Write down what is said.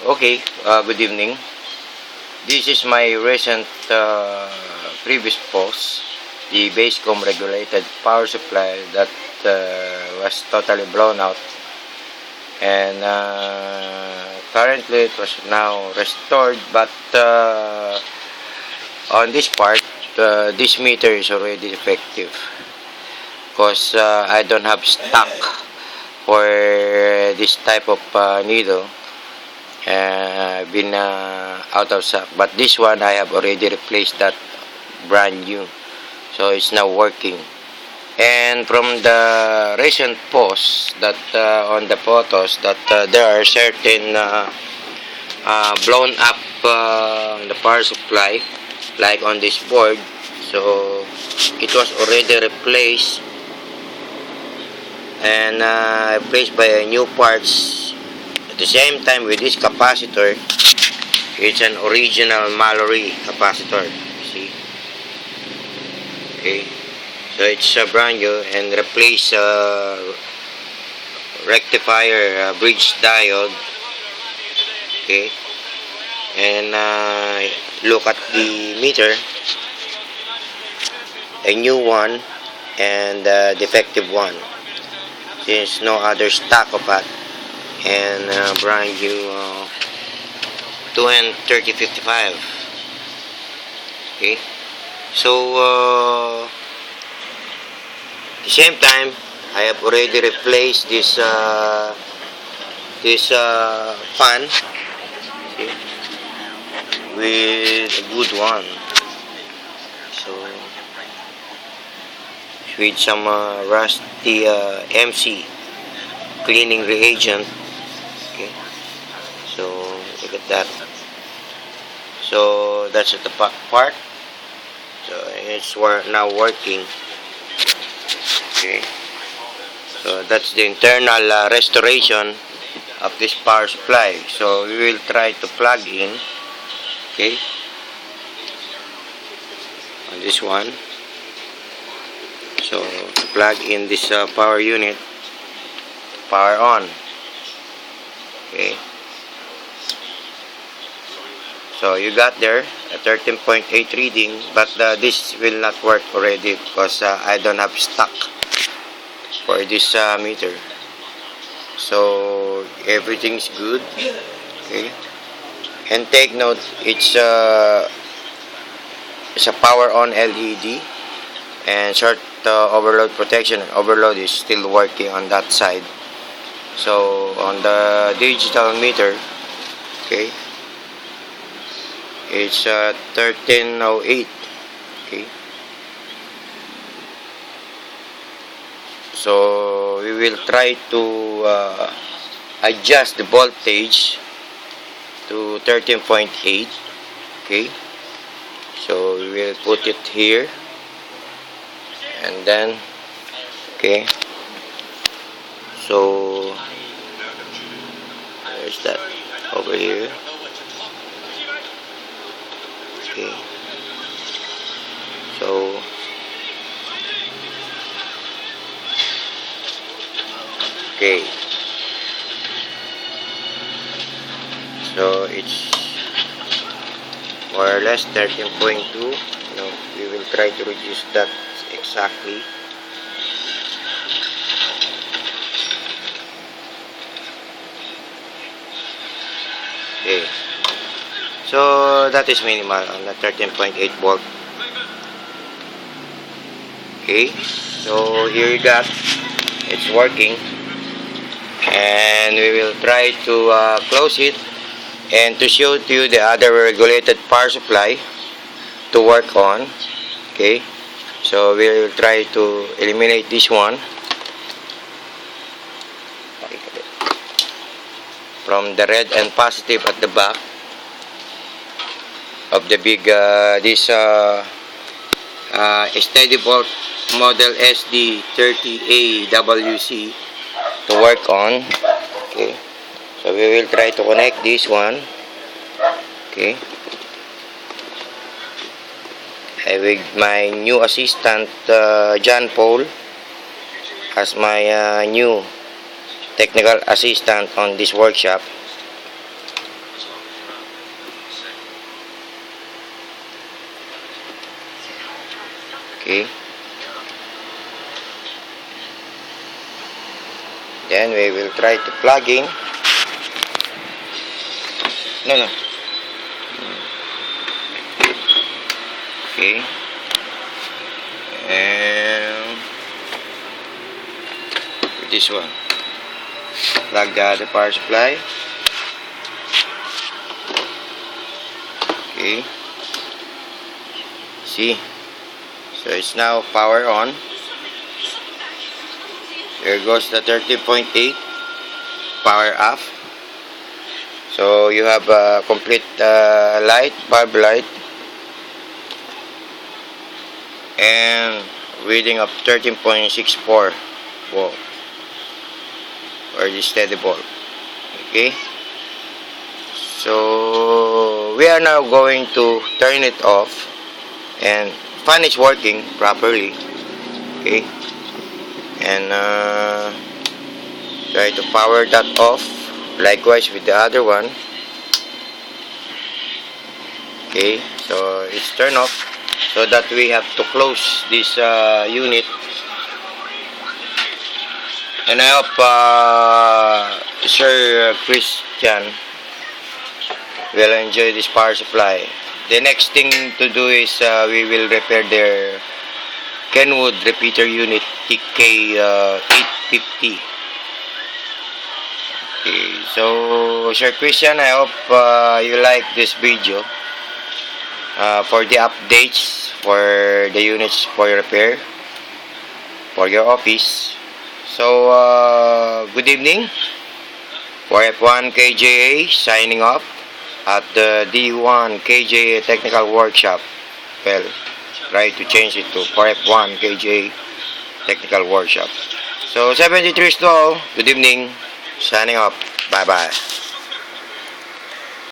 Okay, good evening. This is my recent previous post, the Basecom regulated power supply that was totally blown out, and currently it was now restored, but on this part, this meter is already effective because I don't have stock for this type of needle. Been out of stock, but this one I have already replaced that, brand new, so it's now working. And from the recent posts that on the photos that there are certain blown up the power supply, like on this board, so it was already replaced and replaced by a new parts. At the same time, with this capacitor, it's an original Mallory capacitor. See? Okay. So it's brand new and replace rectifier bridge diode. Okay. And look at the meter. A new one and defective one. Since no other stock of that. And brand new 2N3055. Okay, so at the same time I have already replaced this fan, okay, with a good one, so with some rusty MC cleaning reagent. Okay, so look at that. So that's at the part. So it's now working. Okay, so that's the internal restoration of this power supply. So we will try to plug in. Okay, on this one. So to plug in this power unit, power on. Okay, so you got there a 13.8 reading, but this will not work already because I don't have stock for this meter. So everything's good. Okay, and take note, it's a power on LED and short overload protection. Overload is still working on that side. So on the digital meter, okay, it's 1308. Okay, so we will try to adjust the voltage to 13.8. Okay, so we will put it here and then, okay, so there's that over here. Okay, so okay, so it's more or less 13.2. We will try to reduce that exactly. Okay, so that is minimal on the 13.8 volt. Okay, so here you got, it's working, and we will try to close it and to show to you the other regulated power supply to work on. Okay, so we will try to eliminate this one from the red and positive at the back of the big this steady volt model SD30AWC to work on. Okay, so we will try to connect this one. Okay, with my new assistant John Paul as my new technical assistant on this workshop. Okay. Then we will try to plug in. No. Okay. And this one. Plug the other power supply. Okay. See? So it's now power on. There goes the 30.8 power off. So you have a complete light, bulb light, and reading of 13.64 volt or the steady bulb. Okay. So we are now going to turn it off and fan is working properly. Okay. And try to power that off, likewise with the other one. Okay, so it's turned off, so that we have to close this unit. And I hope Sir Christian will enjoy this power supply. The next thing to do is we will repair their Kenwood repeater unit TK850. Okay, so Sir Christian, I hope you like this video for the updates for the units for your repair for your office. So good evening. For F1 KJA signing off at the D1 KJA Technical Workshop. Well, try to change it to F1 KJ Technical Workshop. So 73 Stall, good evening, signing off, bye bye.